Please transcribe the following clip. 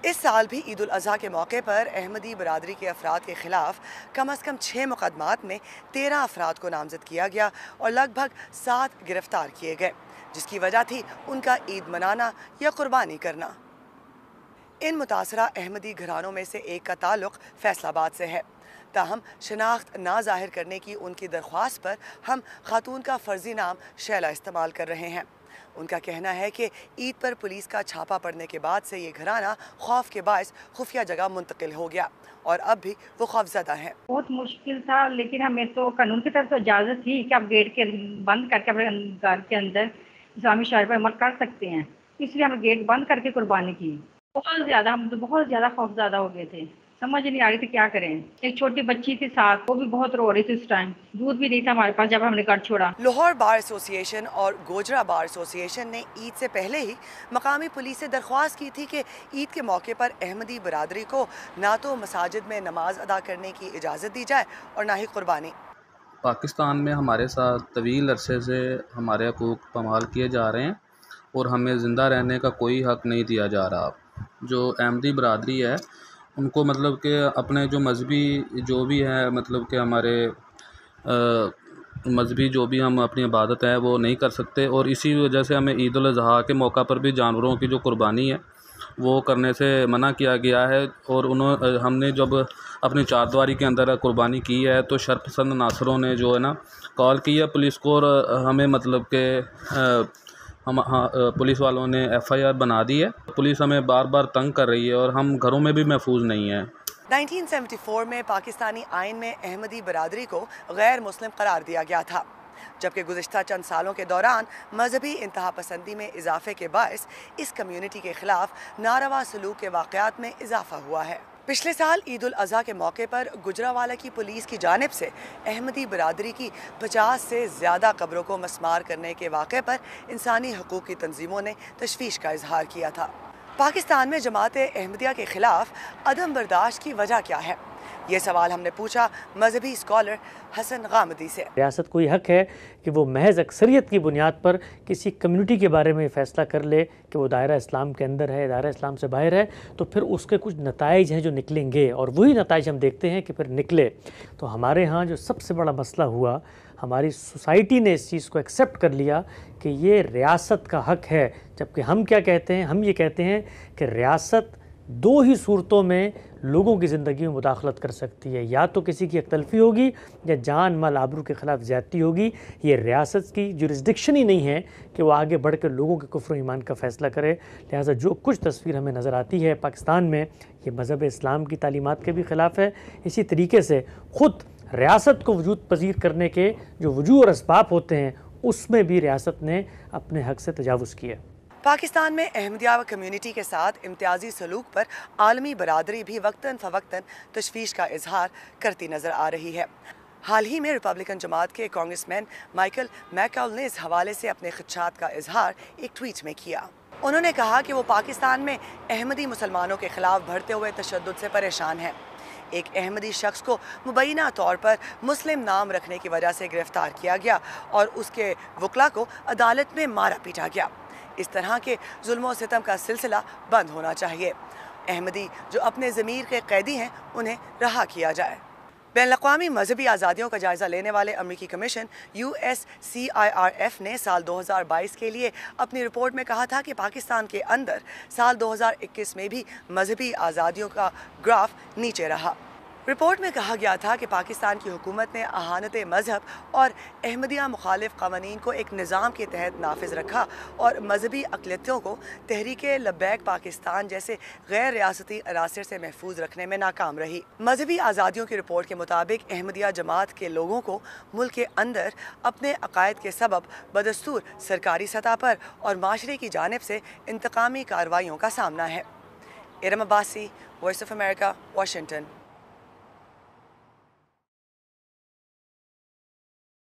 اس سال بھی عید الاضحیٰ کے موقع پر احمدی برادری کے افراد کے خلاف کم از کم 6 مقدمات میں 13 افراد کو نامزد کیا گیا اور لگ بھگ 7 گرفتار کیے گئے، جس کی وجہ تھی ان کا عید منانا یا قربانی کرنا۔ ان متاثرہ احمدی گھرانوں میں سے ایک کا تعلق فیصل آباد سے ہے، تاہم شناخت نہ ظاہر کرنے کی ان کی درخواست پر ہم خاتون کا فرضی نام شیلا استعمال کر رہے ہیں۔ ان کا کہنا ہے کہ عید پر پولیس کا چھاپا پڑنے کے بعد سے یہ گھرانہ خوف کے باعث خفیہ جگہ منتقل ہو گیا اور اب بھی وہ خوفزدہ ہیں۔ بہت مشکل تھا، لیکن ہمیں تو قانون کی طرف سے اجازت تھی کہ آپ گیٹ کے بند کر کے اپنے گھر کے اندر اسلامی شرع پر عمل کر سکتے ہیں، اس لیے ہم نے گیٹ بند کر کے قربانی کی۔ ہم تو بہت زیادہ خوفزدہ ہو گئے تھے، سمجھ نہیں آ رہی تھی کیا کریں۔ ایک چھوٹی بچی تھی ساتھ، وہ بھی بہت رو رہی تھی اس ٹائم، دودھ بھی نہیں تھا ہمارے پاس جب ہم نے گھر چھوڑا۔ لاہور بار ایسوسی ایشن اور گوجرا بار ایسوسی ایشن نے عید سے پہلے ہی مقامی پولیس سے درخواست کی تھی کہ عید کے موقع پر احمدی برادری کو نہ تو مساجد میں نماز ادا کرنے کی اجازت دی جائے اور نہ ہی قربانی۔ پاکستان میں ہمارے ساتھ طویل عرصے سے ہمارے حقوق پامال کیے جا رہے ہیں اور ہمیں زندہ رہنے کا کوئی حق نہیں دیا جا رہا۔ جو احمدی برادری ہے ان کو مطلب کہ اپنے جو مذہبی جو بھی ہے مطلب کہ ہمارے مذہبی جو بھی ہم اپنی عبادت ہے وہ نہیں کر سکتے، اور اسی وجہ سے ہمیں عید الاضحیٰ کے موقع پر بھی جانوروں کی جو قربانی ہے وہ کرنے سے منع کیا گیا ہے۔ اور ہم نے جب اپنی چاردواری کے اندر قربانی کی ہے تو شرپسند عناصروں نے جو ہے نا کال کی ہے پولیس کو، اور ہمیں مطلب کہ پولیس والوں نے FIR بنا دی ہے۔ پولیس ہمیں بار بار تنگ کر رہی ہے اور ہم گھروں میں بھی محفوظ نہیں ہیں۔ 1974 میں پاکستانی آئین میں احمدی برادری کو غیر مسلم قرار دیا گیا تھا، جبکہ گزشتہ چند سالوں کے دوران مذہبی انتہا پسندی میں اضافے کے باعث اس کمیونٹی کے خلاف ناروا سلوک کے واقعات میں اضافہ ہوا ہے۔ پچھلے سال عید الاضحیٰ کے موقع پر گجرانوالہ کی پولیس کی جانب سے احمدی برادری کی 50 سے زیادہ قبروں کو مسمار کرنے کے واقعے پر انسانی حقوق کی تنظیموں نے تشویش کا اظہار کیا تھا۔ پاکستان میں جماعت احمدیہ کے خلاف عدم برداشت کی وجہ کیا ہے؟ یہ سوال ہم نے پوچھا مذہبی اسکالر حسن غامدی سے۔ ریاست کو یہ حق ہے کہ وہ محض اکثریت کی بنیاد پر کسی کمیونٹی کے بارے میں فیصلہ کر لے کہ وہ دائرہ اسلام کے اندر ہے، دائرہ اسلام سے باہر ہے، تو پھر اس کے کچھ نتائج ہیں جو نکلیں گے، اور وہی نتائج ہم دیکھتے ہیں کہ پھر نکلے۔ تو ہمارے ہاں جو سب سے بڑا مسئلہ ہوا، ہماری سوسائٹی نے اس چیز کو ایکسیپٹ کر لیا کہ یہ ریاست کا حق ہے، جبکہ ہم کیا کہتے ہیں؟ ہم یہ کہتے ہیں کہ ریاست دو ہی صورتوں میں لوگوں کی زندگی میں مداخلت کر سکتی ہے، یا تو کسی کی یک تلفی ہوگی یا جان مال آبرو کے خلاف زیادتی ہوگی۔ یہ ریاست کی جورسڈکشن ہی نہیں ہے کہ وہ آگے بڑھ کر لوگوں کے کفر و ایمان کا فیصلہ کرے۔ لہٰذا جو کچھ تصویر ہمیں نظر آتی ہے پاکستان میں، یہ مذہب اسلام کی تعلیمات کے بھی خلاف ہے۔ اسی طریقے سے خود ریاست کو وجود پذیر کرنے کے جو وجوہ اور اسباب ہوتے ہیں اس میں بھی ریاست نے اپنے حق سے تجاوز کیا۔ پاکستان میں احمدیہ کمیونٹی کے ساتھ امتیازی سلوک پر عالمی برادری بھی وقتاً فوقتاً تشویش کا اظہار کرتی نظر آ رہی ہے۔ حال ہی میں ریپبلکن جماعت کے کانگریس مین مائیکل میکال نے اس حوالے سے اپنے خدشات کا اظہار ایک ٹویٹ میں کیا۔ انہوں نے کہا کہ وہ پاکستان میں احمدی مسلمانوں کے خلاف بڑھتے ہوئے تشدد سے پریشان ہیں۔ ایک احمدی شخص کو مبینہ طور پر مسلم نام رکھنے کی وجہ سے گرفتار کیا گیا اور اس کے وکلا کو عدالت میں مارا پیٹا گیا۔ اس طرح کے ظلم و ستم کا سلسلہ بند ہونا چاہیے۔ احمدی جو اپنے ضمیر کے قیدی ہیں انہیں رہا کیا جائے۔ بین الاقوامی مذہبی آزادیوں کا جائزہ لینے والے امریکی کمیشن USCIRF نے سال 2022 کے لیے اپنی رپورٹ میں کہا تھا کہ پاکستان کے اندر سال 2021 میں بھی مذہبی آزادیوں کا گراف نیچے رہا۔ رپورٹ میں کہا گیا تھا کہ پاکستان کی حکومت نے اہانت مذہب اور احمدیہ مخالف قوانین کو ایک نظام کے تحت نافذ رکھا اور مذہبی اقلیتوں کو تحریک لبیک پاکستان جیسے غیر ریاستی عناصر سے محفوظ رکھنے میں ناکام رہی۔ مذہبی آزادیوں کی رپورٹ کے مطابق احمدیہ جماعت کے لوگوں کو ملک کے اندر اپنے عقائد کے سبب بدستور سرکاری سطح پر اور معاشرے کی جانب سے انتقامی کارروائیوں کا سامنا ہے۔ Iram Abbasi, Voice of America, Washington.